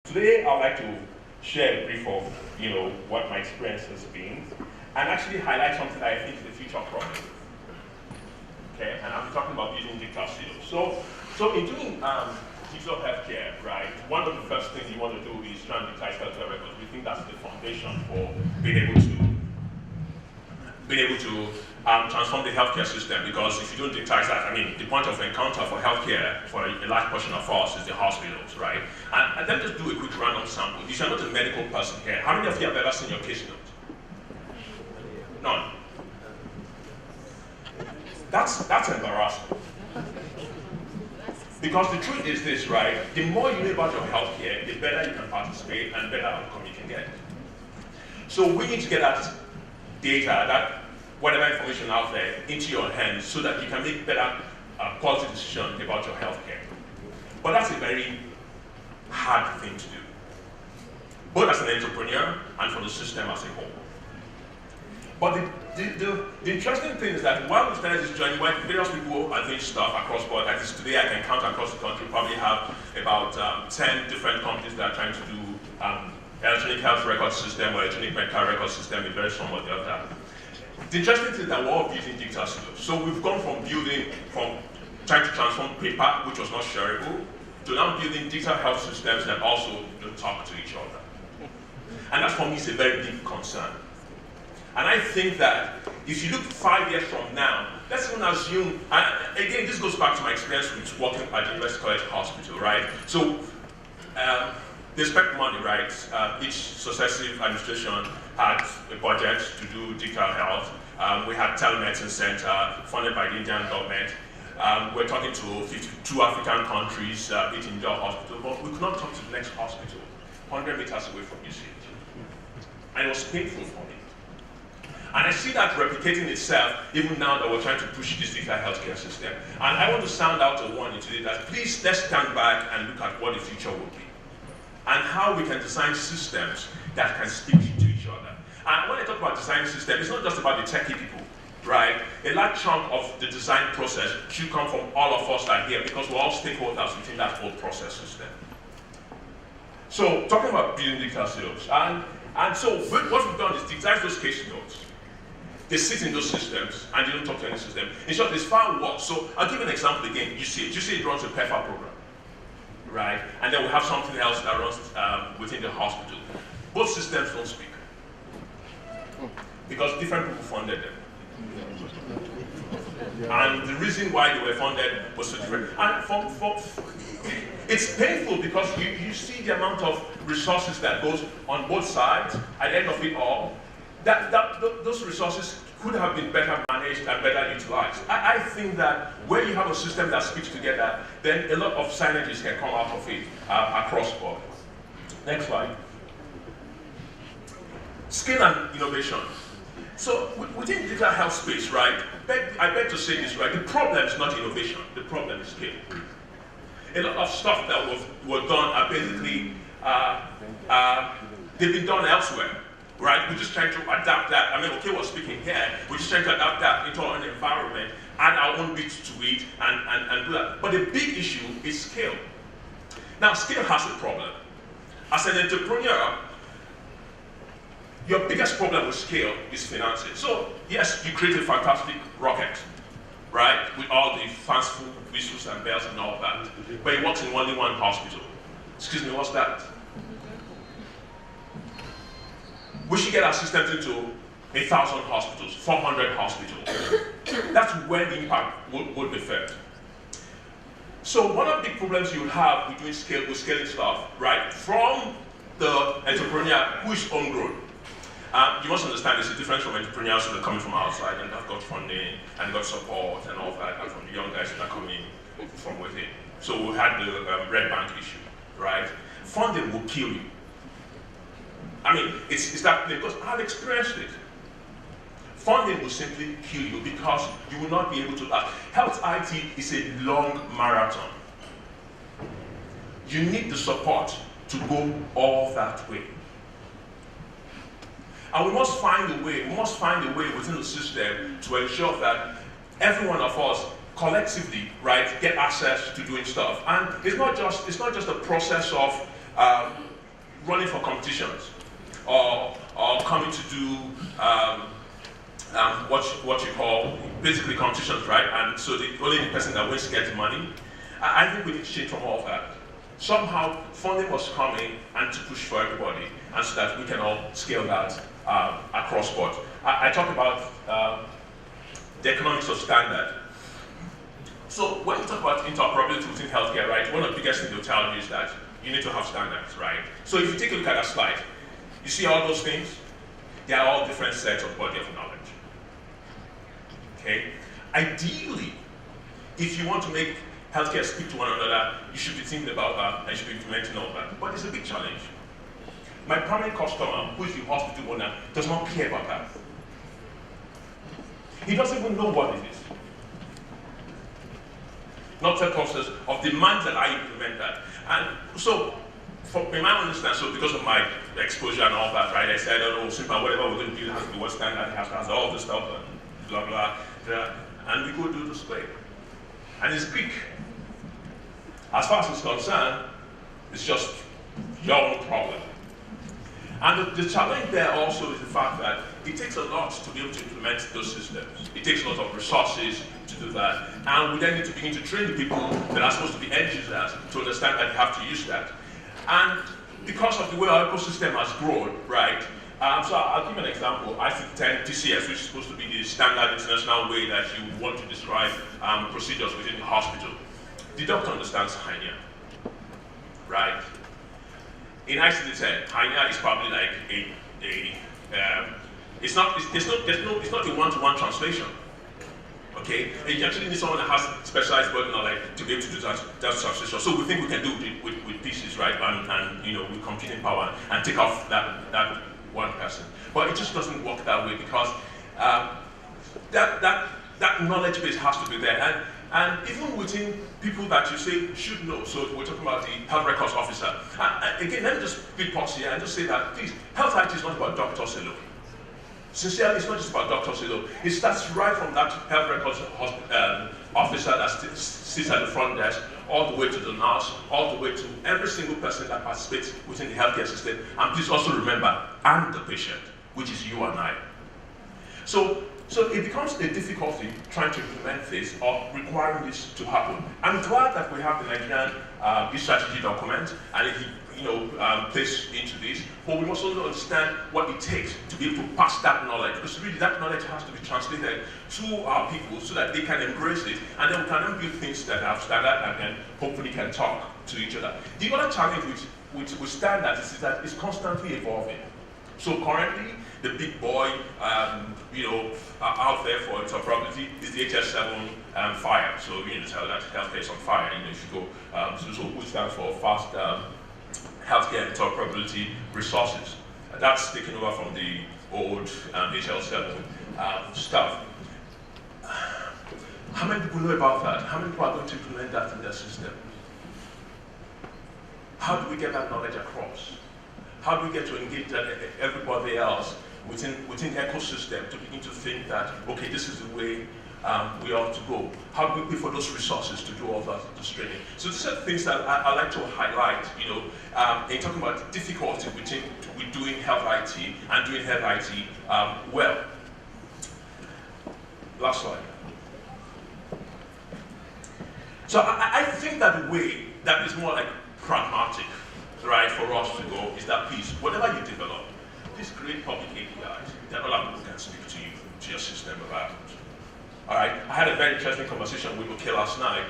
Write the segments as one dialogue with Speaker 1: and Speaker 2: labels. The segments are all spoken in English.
Speaker 1: Today, I'd like to share a brief of, what my experience has been, and actually highlight something that I think is the future problem. Okay, and I'll be talking about using digital silos. So in doing digital healthcare, right, one of the first things you want to do is try and digitize healthcare records. We think that's the foundation for being able to transform the healthcare system, because if you don't digitize that, the point of encounter for healthcare for a large portion of us is the hospitals, right? And let me just do a quick random sample. If you're not a medical person here, how many of you have ever seen your case note? None. That's embarrassing. Because the truth is this, right? The more you know about your healthcare, the better you can participate and better outcome you can get. So we need to get that data, that whatever information out there, into your hands so that you can make better quality decisions about your healthcare. But that's a very hard thing to do, both as an entrepreneur and for the system as a whole. But the interesting thing is that while we started this journey, when various people are doing stuff across board, like this today I can count across the country, probably have about 10 different companies that are trying to do electronic health record system or electronic medical record system in very some or the other. The interesting thing is that we're all using digital silos. So we've gone from trying to transform paper, which was not shareable, to now building digital health systems that also don't talk to each other. And that for me is a very big concern. And I think that if you look 5 years from now, let's even assume, and again, this goes back to my experience with working at the University College Hospital, right? So they spent money, right? Each successive administration had a budget to do digital health. We had telemedicine center funded by the Indian government. We're talking to 52 African countries, each Indian hospital, but we could not talk to the next hospital 100 meters away from UCH. And it was painful for me. And I see that replicating itself even now that we're trying to push this digital healthcare system. And I want to sound out a warning today that please let's stand back and look at what the future will be and how we can design systems that can speak to each other. And when I talk about designing systems, it's not just about the techie people, right? A large chunk of the design process should come from all of us that are here because we're all stakeholders within that whole process system. So talking about building digital silos, and so what we've done is digitize those case notes. They sit in those systems and they don't talk to any system. In short, it's far worse. So I'll give you an example again. UCH runs a PEFA program, right? And then we have something else that runs within the hospital. Both systems don't speak because different people funded them. And the reason why they were funded was so different. And it's painful because you see the amount of resources that goes on both sides. At the end of it all, those resources could have been better managed and better utilized. I think that where you have a system that speaks together, then a lot of synergies can come out of it across board. Next slide. Scale and innovation. So within the digital health space, right, I beg to say this, right, the problem is not innovation, the problem is scale. A lot of stuff that were done are basically, they've been done elsewhere. Right, we're just trying to adapt that. Okay, we're speaking here. We're just trying to adapt that into our own environment, add our own bit to it, and do that. But the big issue is scale. Now, scale has a problem. As an entrepreneur, your biggest problem with scale is financing. So, yes, you create a fantastic rocket, right, with all the fanciful whistles and bells and all of that, but it works in only one hospital. Excuse me, what's that? We should get our systems into 1,000 hospitals, 400 hospitals. That's where the impact would be felt. So one of the big problems you would have with scaling stuff, right, from the entrepreneur who is homegrown. You must understand there's a difference from entrepreneurs who are coming from outside and have got funding and got support and all that, and from the young guys that are coming from within. So we had the Red Bank issue, right? Funding will kill you. It's that because I've experienced it. Funding will simply kill you because you will not be able to. Health IT is a long marathon. You need the support to go all that way. And we must find a way within the system to ensure that every one of us collectively, right, get access to doing stuff. And it's not just a process of running for competitions or coming to do what you call basically competitions, right? And so only the person that wins gets the money. I think we need to change from all of that. Somehow funding was coming and to push for everybody, and so that we can all scale that across board. I talk about the economics of standard. So when you talk about interoperability within healthcare, right, one of the biggest things they'll tell you is that you need to have standards, right? So if you take a look at that slide, you see all those things? They are all different sets of body of knowledge. Okay? Ideally, if you want to make healthcare speak to one another, you should be thinking about that and you should be implementing all that. But it's a big challenge. My primary customer, who is the hospital owner, does not care about that. He doesn't even know what it is. Not the process of demand that I implement that. And so, in my understanding, so because of my exposure and all that, right, I said, oh, Simpa, whatever we're going to do has to be what standard, has all this stuff, and blah, blah, blah. And we go do display. And it's Greek. As far as it's concerned, it's just your own problem. And the challenge there also is the fact that it takes a lot to be able to implement those systems. It takes a lot of resources to do that. And we then need to begin to train the people that are supposed to be end users to understand that they have to use that. And because of the way our ecosystem has grown, right? So I'll give you an example. ICD-10 TCS, which is supposed to be the standard international way that you would want to describe procedures within the hospital. The doctor understands hernia, right? In ICD-10, hernia is probably like it's not a one-to-one translation. Okay, and you actually need someone that has specialized body knowledge to be able to do that translation. So we think we can do it with pieces, right? And you know, with computing power and take off that one person. But it just doesn't work that way because that knowledge base has to be there. And even within people that you say should know, so we're talking about the health records officer. Again, let me just be pause here and just say that, please, health IT is not about doctors alone. Sincerely, it's not just about doctors alone. It starts right from that health records officer that sits at the front desk, all the way to the nurse, all the way to every single person that participates within the healthcare system. And please also remember, and the patient, which is you and I. So it becomes a difficulty trying to implement this or requiring this to happen. I'm glad that we have the Nigerian strategy document and it plays into this, but we must also understand what it takes to be able to pass that knowledge, because really that knowledge has to be translated to our people so that they can embrace it, and then we can then build things that have standard and then hopefully can talk to each other. The other challenge with standards is that it's constantly evolving. So currently, the big boy, out there for interoperability is the HS7 FIRE. So tell that healthcare is on fire. You should go. So which stands for Fast Healthcare Interoperability Resources. That's taken over from the old HL7 stuff. How many people know about that? How many people are going to implement that in their system? How do we get that knowledge across? How do we get to engage everybody else within the ecosystem to begin to think that, okay, this is the way we ought to go? How do we pay for those resources to do all that, this training? So these are the things that I like to highlight, in talking about the difficulty with doing health IT and doing health IT well. Last slide. So I think that the way that is more like pragmatic, right, for us to go is that, please, whatever you develop, please create public APIs that other people can speak to you, to your system about it. All right, I had a very interesting conversation with Muke last night,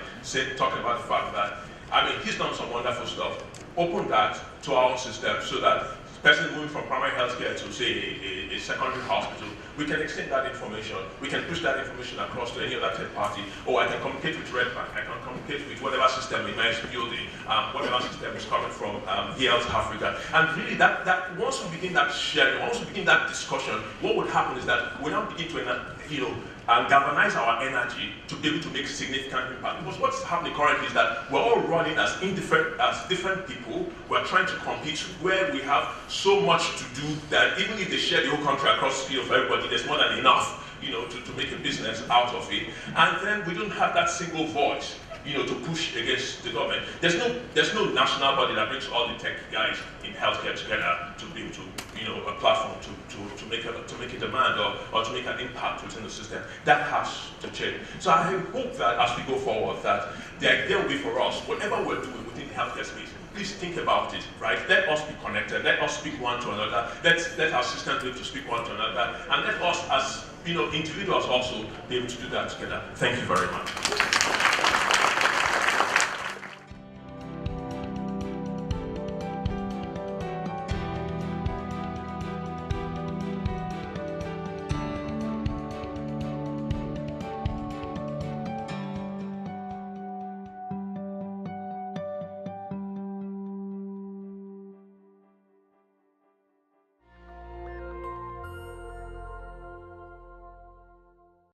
Speaker 1: talking about the fact that, he's done some wonderful stuff. Open that to our own system so that person moving from primary healthcare to, say, a secondary hospital, we can exchange that information. We can push that information across to any other third party. Or I can communicate with Redbank. I can communicate with whatever system in is building, whatever system is coming from Health Africa. And really, that once we begin that sharing, once we begin that discussion, what would happen is that we now begin to, galvanize our energy to be able to make significant impact. Because what's happening currently is that we're all running as different people. We're trying to compete where we have so much to do that even if they share the whole country across for everybody, there's more than enough, to make a business out of it. And then we don't have that single voice, to push against the government. There's no national body that brings all the tech guys in healthcare together to be able to, a platform to make a demand or to make an impact within the system. That has to change. So I hope that as we go forward, that the idea will be for us, whatever we're doing within the healthcare space, please think about it, right? Let us be connected. Let us speak one to another. Let our systems be able to speak one to another, and let us, as individuals, also be able to do that together. Thank you very much.